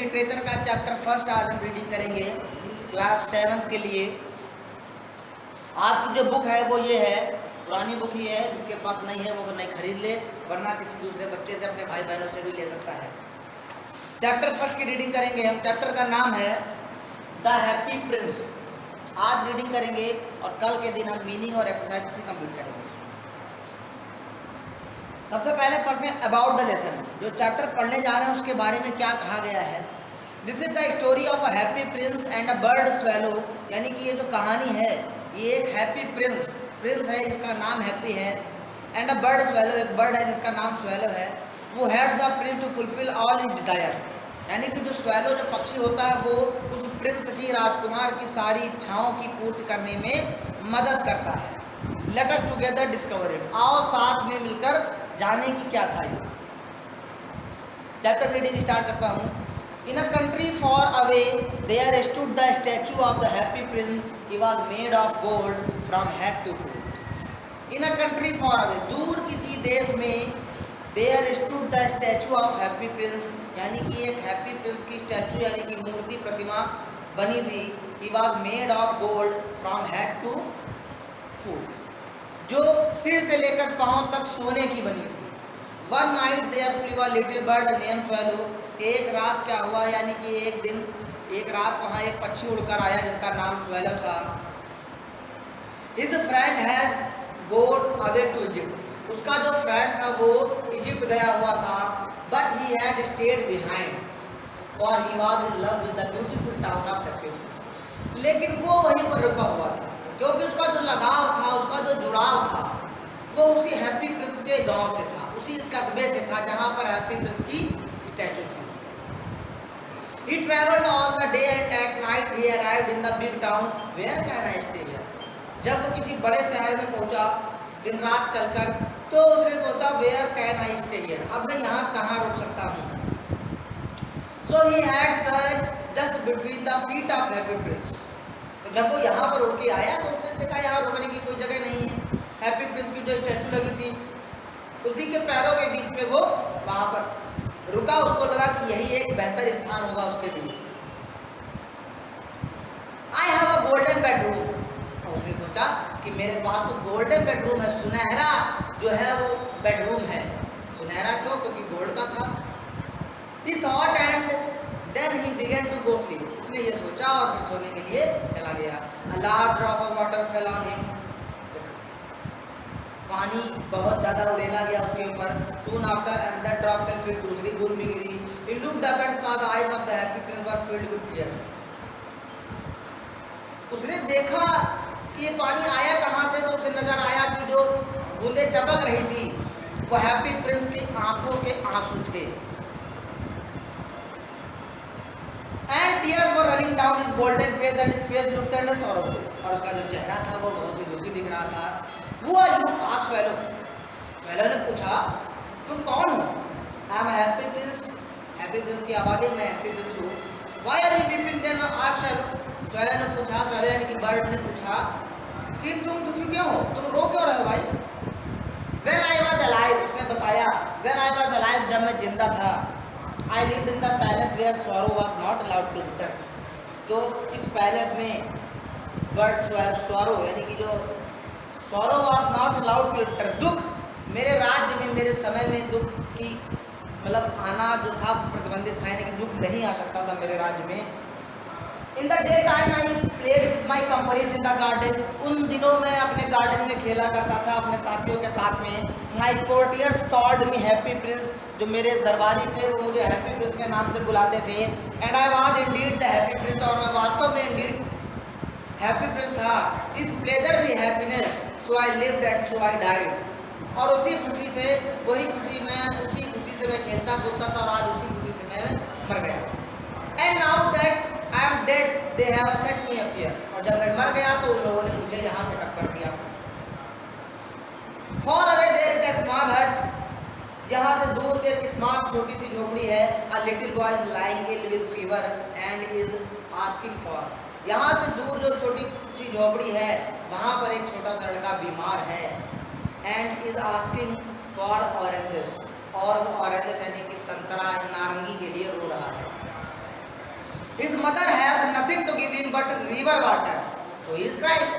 Literature का chapter first आज हम रीडिंग करेंगे क्लास 7th के लिए। आज की जो बुक है वो ये है, पुरानी बुक ही है, जिसके पास नहीं है वो अगर नहीं खरीद ले, वरना किसी दूसरे बच्चे से अपने भाई बहनों से भी ले सकता है। चैप्टर फर्स्ट की रीडिंग करेंगे हम। चैप्टर का नाम है द हैप्पी प्रिंस। आज रीडिंग करेंगे और कल के दिन हम मीनिंग और एक्सरसाइज से कंप्लीट करेंगे। सबसे पहले पढ़ते हैं अबाउट द लेसन। जो चैप्टर पढ़ने जा रहे हैं उसके बारे में क्या कहा गया है। This is the story of a happy Prince and a bird swallow, यानी कि ये जो कहानी है ये एक हैप्पी प्रिंस है जिसका नाम हैप्पी है, एंड अ बर्ड स्वेलो, एक बर्ड है जिसका नाम स्वेलो है। वो had the prince to fulfil all his desire, यानी कि जो स्वेलो जो पक्षी होता है वो उस प्रिंस की, राजकुमार की सारी इच्छाओं की पूर्ति करने में मदद करता है। Let us together discover it, आओ साथ में मिलकर जाने की क्या था ये। चैप्टर रीडिंग स्टार्ट करता हूँ। In a country far away there stood the statue of the happy prince, he was made of gold from head to foot. In a country far away, दूर किसी देश में, there stood the statue of happy prince, यानी कि एक happy Prince की statue यानी कि मूर्ति, प्रतिमा बनी थी। He was made of gold from head to foot, जो सिर से लेकर पांव तक सोने की बनी थी। One night there flew a little bird name swallow, एक रात क्या हुआ, यानी कि एक रात वहाँ एक पक्षी उड़कर आया जिसका नाम स्वेलो था। His friend had got away to Egypt, उसका जो फ्रेंड था वो इजिप्ट गया हुआ था। But he had stayed behind for he was in love with the beautiful town of happiness, लेकिन वो वहीं पर रुका हुआ था क्योंकि उसका जो लगाव था, उसका जो जुड़ाव था वो उसी हैप्पी प्रिंस के गांव से था, उसी कस्बे से था जहां पर हैप्पी प्रिंस की स्टैचू थी। He traveled all the day and at night he arrived in the big town. Where can I stay here? जब वो किसी बड़े शहर में पहुंचा दिन रात चलकर, तो उसने सोचा Where can I stay here? अब मैं यहाँ कहाँ रुक सकता हूँ। So he had sat just between the feet of happy prince. तो जब वो यहाँ पर उड़ के आया तो उसने देखा यहाँ रुकने की कोई जगह नहीं है। हैप्पी प्रिंस की जो स्टैचू लगी थी उसी के पैरों के बीच में वो वहाँ पर रुका। उसको लगा कि यही एक बेहतर स्थान होगा उसके लिए। I have a golden bedroom, उसने सोचा कि मेरे पास तो गोल्डन बेडरूम है, सुनहरा जो है वो बेडरूम है। सुनहरा क्यों? क्योंकि गोल्ड का था। He thought and then he began to go sleep. उसने ये सोचा और फिर सोने के लिए चला गया। A large drop of water fell on him. पानी बहुत ज़्यादा उड़ेला गया उसके ऊपर। Soon after another drop fell, फिर दूसरी बूंद भी गिरी। He looked up and saw the eyes of the happy prince were filled with tears. उसने देखा कि ये पानी आया कहाँ से, तो उसे नजर आया कि जो बूंदें टपक रही थी वो हैप्पी प्रिंस की आंखों के आंसू थे। And tears were running down his golden face and his face looked and sorrowful. और उसका जो चेहरा था वो बहुत ही दुखी दिख रहा था। Who are you? asked Swallow. Swallow ने पूछा तुम कौन हो? I am a happy prince. Happy prince की आवाज़ है, मैं happy prince हूँ। Why are you weeping then? asked Swallow. Swallow ने पूछा, Swallow यानी कि बर्ड ने पूछा कि तुम दुखी क्यों हो, तुम रो क्यों रहे हो भाई? When I was alive, उसने बताया, When I was alive, जब मैं जिंदा था, I lived in the palace where sorrow was not allowed to enter. तो इस पैलेस में बर्ड sorrow यानी कि जो sorrow was not allowed to enter, दुख मेरे राज्य में, मेरे समय में दुख की मतलब आना जो था प्रतिबंधित था, यानी कि दुख नहीं आ सकता था मेरे राज्य में। In the daytime I played with my companions in the garden. उन दिनों में अपने गार्डन में खेला करता था अपने साथियों के साथ में। My courtiers called me happy prince, जो मेरे दरबारी थे वो मुझे हैप्पी प्रिंस के नाम से बुलाते थे। And I was indeed the happy prince, और मैं वास्तव में indeed हैप्पी प्रिंस था। If pleasure be happiness, so I lived and so I died. और उसी खुशी से, वही खुशी में, उसी खुशी से मैं खेलता कूदता था और आज उसी खुशी से मैं मर गया। And now that I am dead, they have set me up here. और जब मैं मर गया तो उन लोगों ने मुझे यहाँ से टक्कर दिया। Far away there is a small hut. जहाँ से दूर एक स्मॉल छोटी सी झोपड़ी है। A little boy is lying ill with fever and is asking for. यहाँ से दूर जो छोटी सी झोपड़ी है वहाँ पर एक छोटा सा लड़का बीमार है। And is asking for oranges, और वो ऑरेंजेस यानी कि संतरा नारंगी के लिए रो रहा है। His mother has nothing to give him but river water, so he is crying.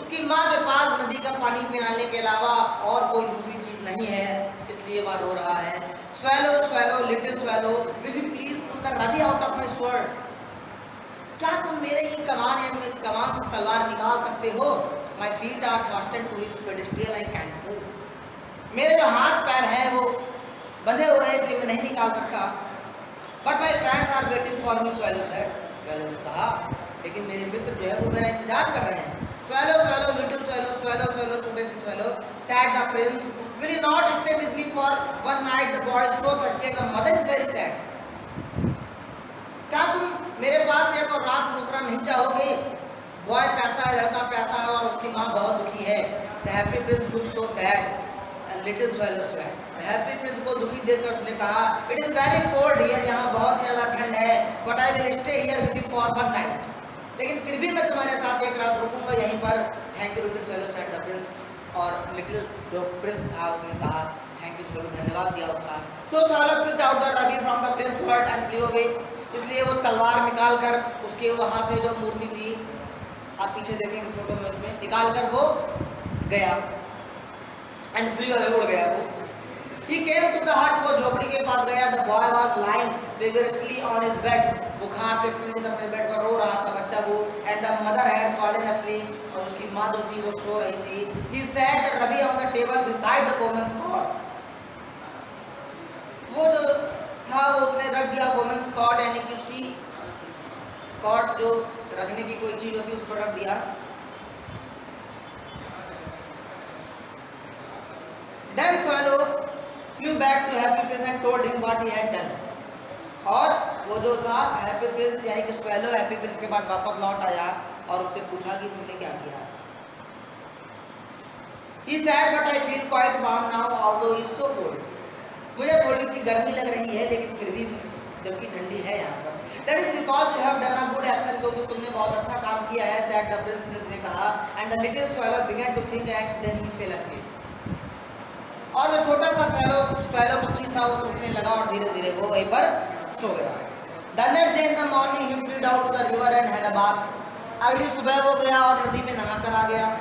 उसकी माँ के पास नदी का पानी पिलाने के अलावा और कोई दूसरी चीज नहीं है, इसलिए वह रो रहा है. Swallow, swallow, little swallow, will you please pull the rabi out of my sword? क्या तुम मेरे ही कमान या कमान से तलवार निकाल सकते हो? My feet are fastened to his pedestal, I can't move. मेरे जो हाथ पैर हैं वो बंधे हुए हैं, इसलिए मैं नहीं निकाल सकता. But my friends are waiting for me, swallow said. swallow ने कहा, लेकिन मेरे मित्र जो है वो मेरा इंतजार कर रहे हैं. Swallow, swallow, little swallow, swallow, swallow, छोटे से swallow, said the prince, will you not stay with me for one night? The boy is so thirsty and the mother is very sad. क्या तुम मेरे पास एक और रात रुकना नहीं चाहोगे? बॉय प्यासा है, लड़का प्यासा है और उसकी माँ बहुत दुखी है. The happy prince looks so sad. Little swallow said. The happy prince को दुखी देखकर उसने कहा, it is very cold here, यहाँ बहुत ज़्यादा ठंड है. But I will stay here with you for one night. लेकिन फिर भी मैं तुम्हारे साथ एक रात रुकूंगा यहीं पर. Thank you, little swallow said the prince. और लिटिल जो प्रिंस था उसने कहा थैंक यू swallow, धन्यवाद दिया उसका. So swallow picked out the rabi from the prince's sword and flew away. इसलिए वो तलवार निकाल कर उसके वहाँ से जो मूर्ति थी, आप पीछे देखेंगे फोटो में, उसमें निकाल कर वो गया. एंड फ्ली अवे, उड़ गया वो. He came to the hut, वो झोपड़ी के पास गया. The boy was lying feverishly on his bed. बुखार से पीड़ित अपने बेड पर रो रहा था बच्चा वो. And the mother had fallen asleep, और उसकी माँ जो थी वो सो रही थी. He set the rabi on the table beside the woman's cot. वो जो था वो उसने रख दिया वुमेन्स कॉट, यानी कि उसकी कॉट जो रखने की कोई चीज होती है उस पर रख दिया. Then swallow flew back to happy prince and told him what he had done. और वो जो था हैप्पी प्रिंस यानी कि swallow हैप्पी प्रिंस के बाद वापस लौट आया और उससे पूछा कि तुमने क्या किया. He said, but I feel quite warm now although it is so cold. मुझे थोड़ी सी गर्मी लग रही है लेकिन फिर भी जबकि ठंडी है यहाँ पर. That is because you have done a good action, क्योंकि तुमने बहुत अच्छा काम किया है. That the prince ने कहा. And the little swallow began to think and then he fell asleep. और जो छोटा सा swallow पक्षी था वो सोचने लगा और धीरे धीरे वो वहीं पर सो गया. The next day in the morning he flew down to the river and had a bath. अगली सुबह वो गया और नदी में नहाकर आ गया.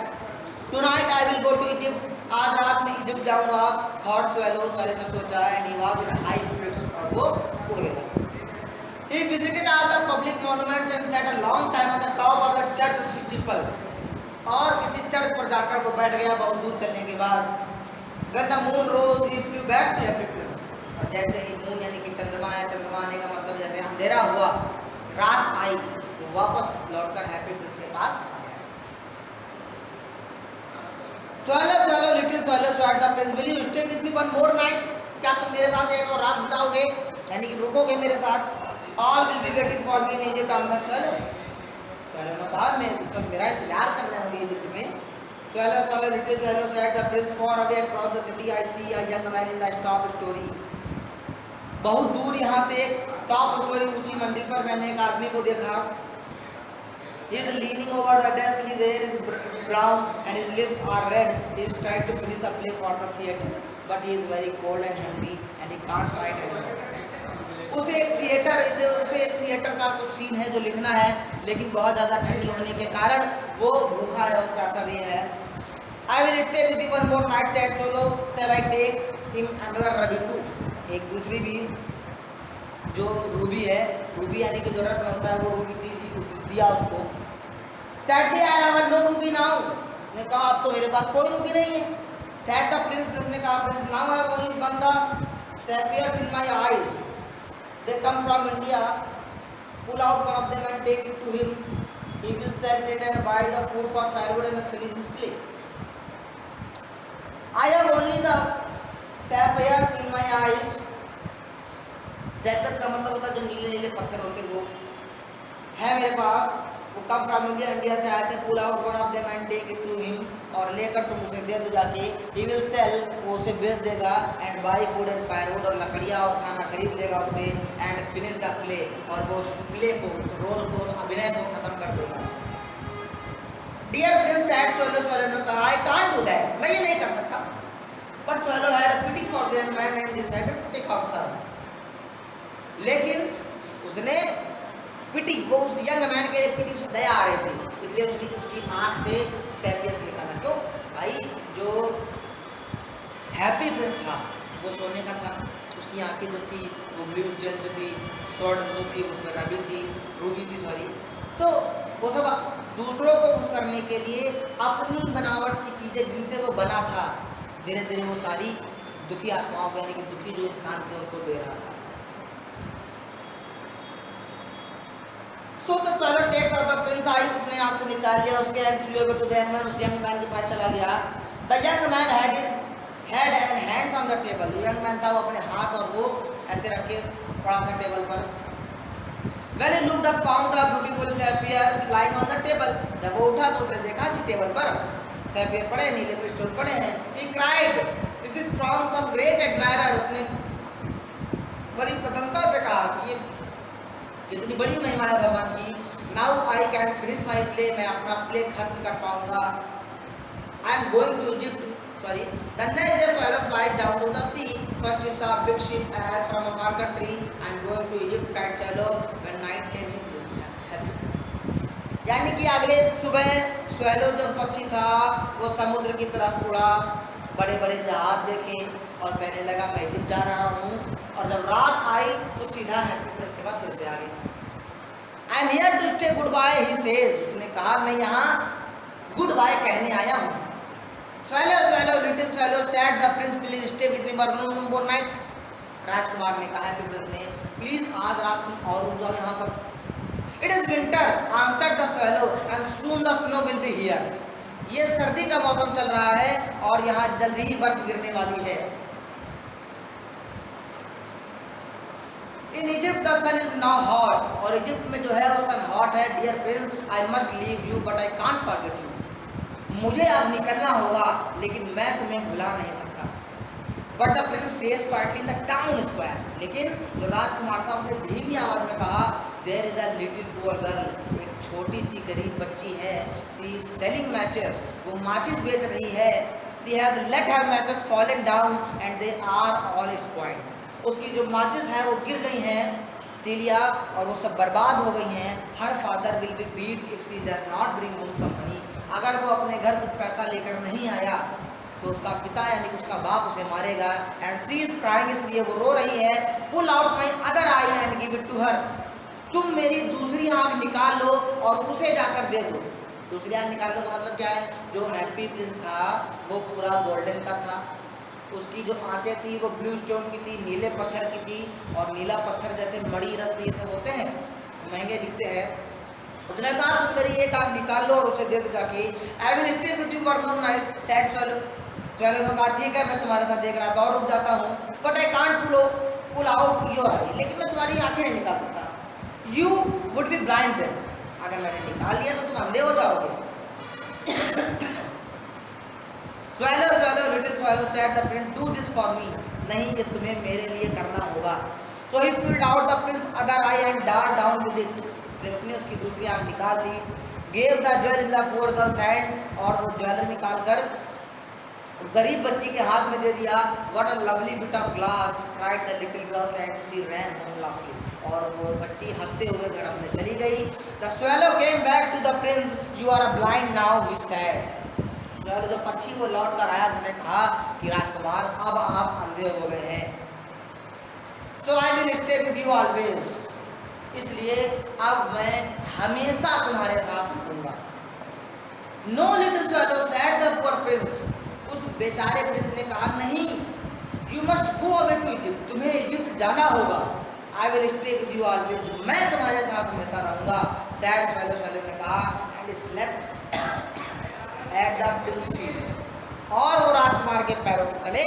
Tonight I will go to Egypt. आज रात में इजिप्ट जाऊंगा. थॉट swallow ने सोचा. And he was in high spirits, और वो उड़ गया. He visited all the public monuments and sat a long time at the top of the church steeple. और किसी चर्च पर जाकर वो बैठ गया बहुत दूर चलने के बाद. When the moon rose he flew back to happy prince. और जैसे ही मून यानी कि चंद्रमा आया, चंद्रमा आने का मतलब जैसे अंधेरा हुआ, रात आई, वो वापस लौटकर हैप्पी प्रिंस के पास. Swallow, swallow, little swallow, said the prince, will you stay with me one more night? क्या तुम मेरे साथ एक और रात बिताओगे, यानी कि रुकोगे मेरे साथ? All will be waiting for me in Egypt, answered swallow. swallow ने कहा मैं सब मेरा इंतजार कर रहे होंगे इजिप्ट में. Swallow, swallow, little swallow, said the prince, far away across the city I see a young man in the top story. बहुत दूर यहाँ से एक टॉप स्टोरी ऊंची मंजिल पर मैंने एक आदमी को देखा. He is leaning over the desk. His hair is brown and his lips are red. He is trying to finish a play for the theatre, but he is very cold and hungry and he can't write anymore. उसे एक theatre का कुछ scene है जो लिखना है, लेकिन बहुत ज़्यादा ठंडी होने के कारण वो भूखा है और प्यासा भी है. I will stay with you one more night, said swallow. Shall I take him another rabi too? एक दूसरी भी जो रूबी है, रूबी यानी कि जो रत्न होता है, वो रूबी दिया उसको. Sadly I have no ruby now. ने कहा अब तो मेरे पास कोई रूबी नहीं है. Said the prince, ने कहा prince, now I have only one the sapphires in my eyes. They come from India. Pull out one of them and take it to him. He will sell it and buy the food for firewood and finish his play. I have only the sapphires in my eyes. Saffron का मतलब होता है जो नीले नीले पत्थर होते वो है मेरे पास. वो कम फ्रॉम इंडिया से आए थे. Pull out one of them and take it to him, और लेकर तुम उसे दे दो जाके. ही विल सेल, वो उसे बेच देगा. And by food and firewood, और लकड़ियाँ और खाना खरीद लेगा उससे. एंड फिनिश द प्ले, और वो उस प्ले को, उस रोल को, अभिनय को खत्म कर देगा. डियर प्रिंस सैड swallow ने कहा आई कांट डू दैट, मैं ये नहीं कर सकता. But swallow had a pity for the man and decided to take out her. लेकिन उसने पिटी, वो उस यंग मैन के पिटी, उसे दया आ रही थी, इसलिए उसकी आंख से सैपियस निकाला। क्यों भाई, जो हैप्पी प्रिंस था वो सोने का था, उसकी आंखें जो थी वो ब्लू स्टोन जो थी, शॉर्ट जो थी उसमें रूबी थी सॉरी। तो वो सब दूसरों को खुश करने के लिए अपनी बनावट की चीज़ें जिनसे वो बना था, धीरे धीरे वो सारी दुखी आत्माओं को, यानी कि दुखी जो इंसान थे उनको दे रहा था। So the swallow takes out the prince eye, उसने आंख से निकाल लिया उसके, and flew away to the young man, उस यंग मैन के पास चला गया। The young man had and hands on the table, जो यंग मैन था वो अपने हाथ और वो ऐसे रख के पड़ा था टेबल पर। When he looked up, found the beautiful sapphire lying on the table, जब वो उठा तो उसने देखा कि टेबल पर सैफियर पड़े, नीले क्रिस्टल पड़े हैं। He cried, this is from some great admirer, उसने बड़ी प्रसन्नता से कहा कि ये कितनी बड़ी महिमा है भगवान की। Now I can finish my play, मैं अपना प्ले खत्म कर पाऊंगा। I am going to Egypt. Sorry. The next day swallow flies down to the sea. First he saw a big ship arrive from a far country. I am going to Egypt, cried swallow. When night came, he was happy. यानी कि अगले सुबह swallow जो पक्षी था वो समुद्र की तरफ उड़ा, बड़े बड़े जहाज देखे और कहने लगा मैं इजिप्ट जा रहा हूँ। और जब रात आई तो सीधा हैप्पी प्लेस के बाद फिर से आ गया। I am here to stay goodbye, he says, उसने कहा मैं यहाँ गुड बाय कहने आया हूँ। Swallow swallow little swallow said the prince please stay with me for one more night, राजकुमार ने कहा हैप्पी प्रिंस ने प्लीज आज रात तुम और रुक जाओ यहाँ पर। It is winter answered the swallow and soon the snow will be here, ये सर्दी का मौसम चल रहा है और यहाँ जल्दी ही बर्फ गिरने वाली है। In Egypt the sun is now hot, और इजिप्ट में जो है वो सन हॉट है। Dear prince I must leave you but I can't forget you, मुझे अब निकलना होगा लेकिन मैं तुम्हें भुला नहीं सकता। But the prince says quietly in the town square, लेकिन जो राजकुमार था उसने धीमी आवाज में कहा there is a little poor girl, एक छोटी सी गरीब बच्ची है। शी इज सेलिंग मैचेस, वो माचिस बेच रही है। She has let her matches fallen down and they are all spoiled, उसकी जो माचिस है वो गिर गई हैं तीलिया और वो सब बर्बाद हो गई हैं। Her father will be beat if she does not bring home some money, अगर वो अपने घर कुछ पैसा लेकर नहीं आया तो उसका पिता यानी कि उसका बाप उसे मारेगा। एंड शी इज क्राइंग, इसलिए वो रो रही है। Pull out my other eye and give it to her, तुम मेरी दूसरी आँख निकाल लो और उसे जाकर दे दो। दूसरी आँख निकाल लो का मतलब क्या है, जो हैप्पी प्रिंस था वो पूरा गोल्डन का था, उसकी जो आंखें थी वो ब्लू स्टोन की थी, नीले पत्थर की थी, और नीला पत्थर जैसे मणि रत्न ये सब होते हैं महंगे दिखते हैं। उसने कहा तुम मेरी एक आँख निकाल लो और उसे दे दो जाके। आई will stay with you for one night sad swallow, swallow ने कहा ठीक है मैं तुम्हारे साथ देख रहा था और रुक जाता हूँ। But I can't pull out your eye, लेकिन मैं तुम्हारी आंखें नहीं निकाल सकता। You would be blind then, अगर मैंने निकाल लिया तो तुम अंधे हो जाओगे। Swallow swallow little swallow said the prince do this for me, नहीं ये तुम्हें मेरे लिए करना होगा। So he pulled out the prince other eye and dart down with it, उसने उसकी दूसरी आँख निकाल ली। Gave the jewel in the poor girls hand, और वो ज्वेलरी निकाल कर गरीब बच्ची के हाथ में दे दिया। What a lovely bit of glass cried the little girls and she ran home laughing, और वो बच्ची हंसते हुए घर अपने चली गई। The swallow came back to the prince, you are a blind now he said, swallow जो पक्षी वो लौट कर आया उसने कहा कि राजकुमार अब आप अंधे हो गए हैं। So I will stay with you always, इसलिए अब मैं हमेशा तुम्हारे साथ रहूंगा। No little swallow said the poor prince, उस बेचारे प्रिंस ने कहा नहीं, you must go away to Egypt, तुम्हें इजिप्ट जाना होगा। I will stay with you always, मैं तुम्हारे साथ हमेशा रहूंगा। सैड स्वैलो, स्वैलो ने कहा and slept at the Prince feet, और वो राजकुमार के पैरों के तले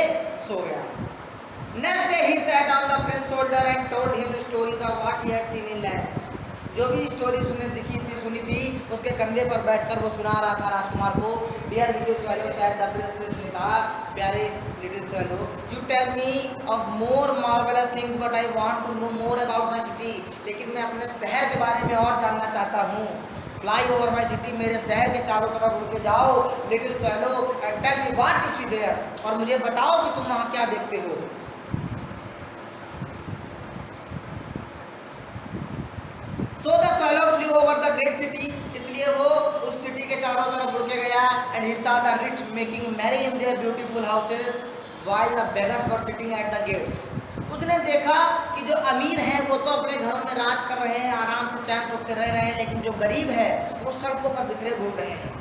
सो गया। Next day he sat on the Prince shoulder and told him stories of what he had seen in lands, जो भी स्टोरी उसने दिखी थी सुनी थी उसके कंधे पर बैठकर वो सुना रहा था राजकुमार को। Dear little swallow said the prince ने कहा प्यारे little swallow, you tell me of more marvellous things but I want to know more about my city, लेकिन मैं अपने शहर के बारे में और जानना चाहता हूँ। फ्लाई ओवर माई सिटी, मेरे शहर के चारों तरफ उड़ के जाओ little swallow and tell me what you see there, और मुझे बताओ कि तुम वहाँ क्या देखते हो। सो द great city, इसलिए वो उस सिटी के चारों तरफ उड़ के गया. And he saw the rich making merry in their beautiful houses, while the beggars were sitting at the gates. उसने देखा कि जो अमीर हैं वो तो अपने घरों में राज कर रहे हैं, आराम से चैन सुख से रह रहे हैं, लेकिन जो गरीब है वो सड़कों पर बिखरे घूम रहे हैं.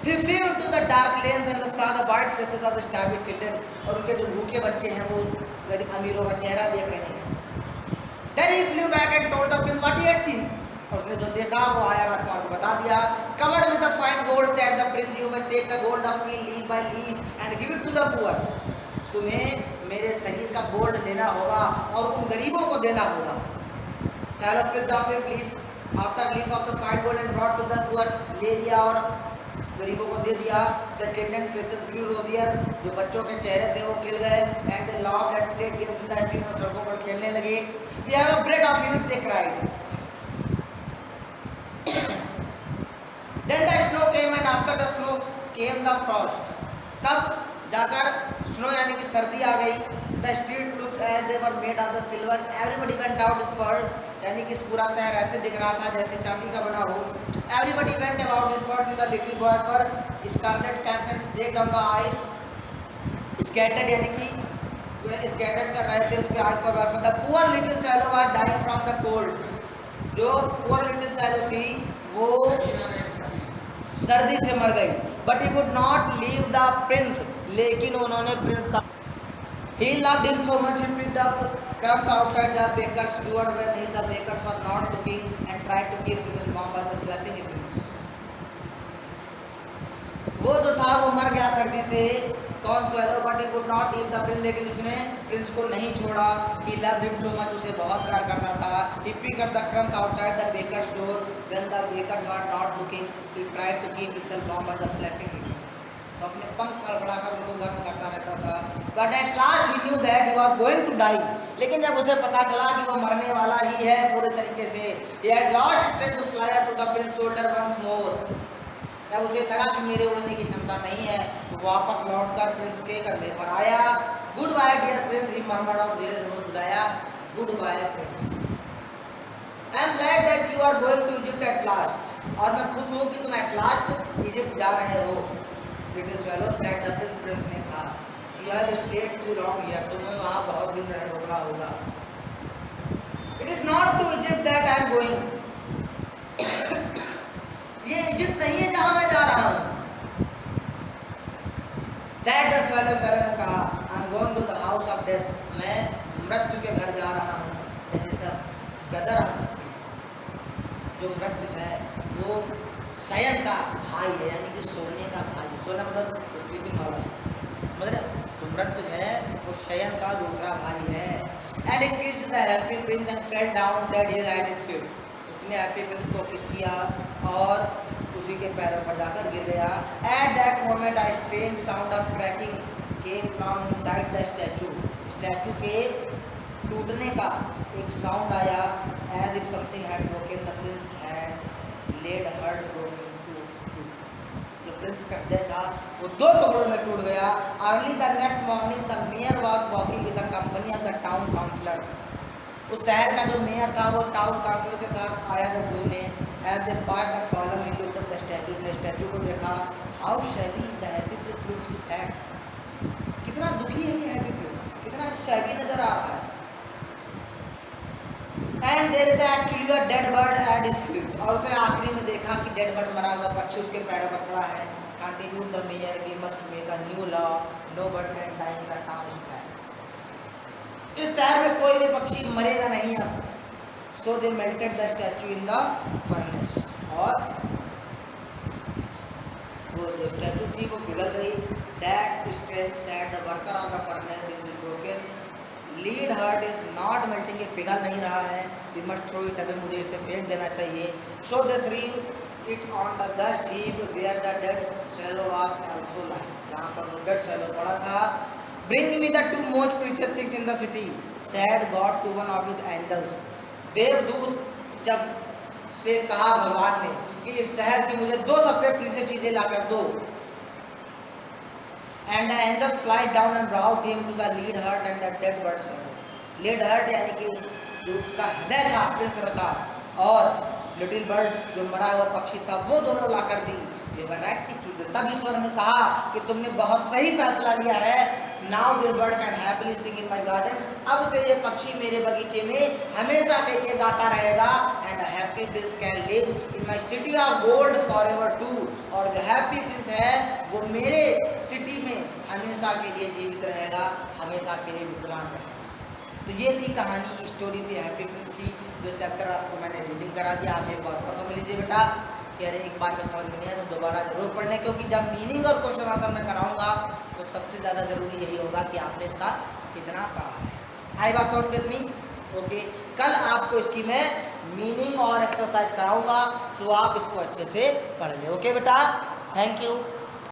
He flew into the dark lanes and saw the white faces of the starving children. और उनके जो भूखे बच्चे हैं वो गरीब अमीरों का चेहरा देख रहे हैं. Then he flew back and told the prince what he had seen. और उसने जो देखा वो आया राजकुमार को बता दिया. Covered with the fine gold, said the prince, you may take the gold of me leaf by leaf and give it to the poor. तुम्हें मेरे शरीर का गोल्ड लेना होगा और उन गरीबों को देना होगा. Swallow picked off a leaf after leaf of the fine gold and brought to the poor. ले लिया और गरीबों को दे दिया. The children faces grew rosier, जो बच्चों के चेहरे थे वो खिल गए. And they laughed and played games in the street, और सड़कों पर खेलने लगे. We have a bread of you, they cried. Then the snow came and after the snow came the frost. तब जाकर स्नो यानी कि सर्दी आ गई. The street looks as they were made of the silver. Everybody went out in furs, यानी कि पूरा शहर ऐसे दिख रहा था जैसे चांदी का बना हो. Everybody went about in furs. The little boy पर scarlet caps and shake on the ice. Scattered यानी कि scattered कर रहे थे उस पे आग पर बर्फ. The poor little swallow was dying from the cold. जो poor little swallow थी वो सर्दी से मर गई. But he could not leave the prince. लेकिन उन्होंने प्रिंस का He loved him so much he picked up crumbs outside the baker's door when the bakers were not looking and tried to keep his mom by the flapping wings. वो जो था वो मर गया सर्दी से. कौन swallow but he could not leave the prince. लेकिन उसने प्रिंस को नहीं छोड़ा. He loved him so much, उसे बहुत प्यार करता था. He picked up the crumbs outside the baker's door when the bakers were not looking. He tried to keep his mom by the flapping wings. अपने पंख फड़फड़ाकर उनको गर्म करता रहता था. But at last he knew that he was going to die. लेकिन जब उसे पता चला कि वो मरने वाला ही है पूरे तरीके से, he had lost to fly up to the prince's shoulder once more. जब उसे लगा कि मेरे उड़ने की क्षमता नहीं है तो वापस लौटकर प्रिंस के कंधे पर आया. Goodbye dear prince, he murmur और धीरे से बुलाया. Goodbye prince, I am glad that you are going to Egypt at last. और मैं खुश हूँ कि तुम एट लास्ट इजिप्ट जा रहे हो. Little swallow said the prince. Prince ने कहा, you have stayed too long here. तुम्हें वहाँ बहुत दिन रहना होगा. It is not to Egypt that I am going. ये इजिप्ट नहीं है जहाँ मैं जा रहा हूँ. Said the swallow. swallow ने कहा, I am going to the house of death. मैं मृत्यु के घर जा रहा हूँ. That is the brother of the sea. जो मृत्यु है वो शयन का भाई है, यानी कि सोने का भाई. सोना मतलब स्लीपिंग वाला, मतलब जो मृत्यु है वो शयन का दूसरा भाई है. And he kissed the happy prince and fell down dead here at his feet. उसने हैप्पी प्रिंस को किस किया और उसी के पैरों पर जाकर गिर गया. At that moment a strange sound of cracking came from inside the statue. Statue के टूटने का एक साउंड आया. as if something had broken. The prince had laid hard broken into two. जो प्रिंस का हृदय था वो दो टुकड़ों में टूट गया. Early the next morning the mayor was walking with the company of the town councillors. उस शहर का जो मेयर था वो टाउन काउंसिलर के साथ आया जब घूमने. As they pass the column he looked at the statue. उसने स्टैचू को देखा. How shabby the happy prince looks sad. कितना दुखी है ये हैप्पी प्रिंस, कितना शैबी नजर आ रहा है. And there is actually a dead bird at his feet. और उसने आखिरी में देखा कि डेड बर्ड मरा हुआ पक्षी उसके पैरों पर पड़ा है. Continued the mayor, we must make a new law. No bird can die in the town square. इस शहर में कोई भी पक्षी मरेगा नहीं अब. So they melted the statue in the furnace. और वो जो स्टैचू थी वो पिघल गई. That strange said the worker of the furnace, this is broken. Lead heart is not melting. ये पिघल नहीं रहा है. We must throw it away. मुझे इसे फेंक देना चाहिए. So they threw it on the dust heap where the dead swallow was also lying. जहाँ पर वो डेड swallow पड़ा था. Bring me the two most precious things in the city, said God to one of his angels. देवदूत जब से कहा भगवान ने कि इस शहर की मुझे दो सबसे प्रीशियस चीजें लाकर दो. And the angels fly down and brought him to the lead hut and the dead bird swallow. lead hut यानी कि जो उसका हृदय था प्रिंस का, और लिटिल बर्ड, जो मरा हुआ पक्षी था, वो दोनों ला कर दी। They were right to children. तब ईश्वर ने कहा कि तुमने बहुत सही फैसला लिया है। Now this bird can happily sing in my garden. अब से ये पक्षी मेरे बगीचे में हमेशा के लिए गाता रहेगा। And a happy prince can live in my city of gold forever too. और जो हैप्पी प्रिंस है वो मेरे सिटी में हमेशा के लिए जीवित रहेगा, हमेशा के लिए विद्यमान रहेगा। तो ये थी कहानी, स्टोरी थी हैप्पी प्रिंस की, जो चैप्टर आपको मैंने रीडिंग करा दिया। आप एक बार और समझ लीजिए बेटा कि अरे एक बार में समझ में नहीं है तो दोबारा जरूर पढ़ने, क्योंकि जब मीनिंग और क्वेश्चन आंसर मैं कराऊंगा तो सबसे ज़्यादा ज़रूरी यही होगा कि आपने इसका कितना पढ़ा है। आई बात समझ कितनी? ओके, कल आपको इसकी मैं मीनिंग और एक्सरसाइज कराऊंगा, सो आप इसको अच्छे से पढ़ लें। ओके बेटा, थैंक यू।